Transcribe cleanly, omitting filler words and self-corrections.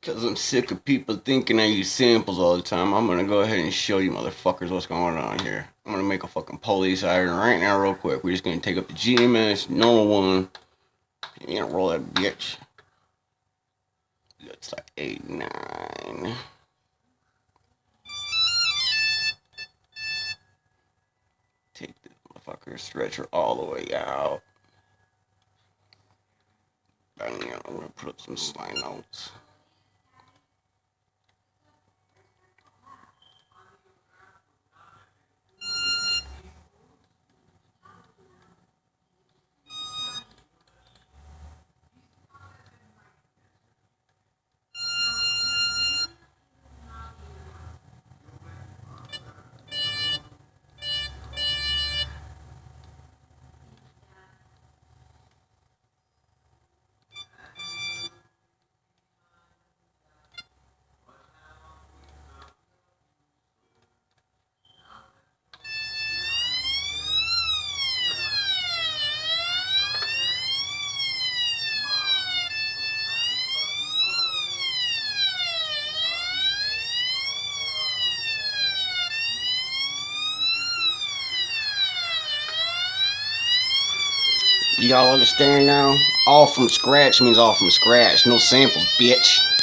Cause I'm sick of people thinking I use samples all the time. I'm gonna go ahead and show you motherfuckers what's going on here. I'm gonna make a fucking police siren right now real quick. We're just gonna take up the GMS, normal one. You're gonna roll that bitch. It's like 8, 9. Take this motherfucker stretcher all the way out. I'm gonna put up some slime notes. Y'all understand now? All from scratch means all from scratch. No samples, bitch.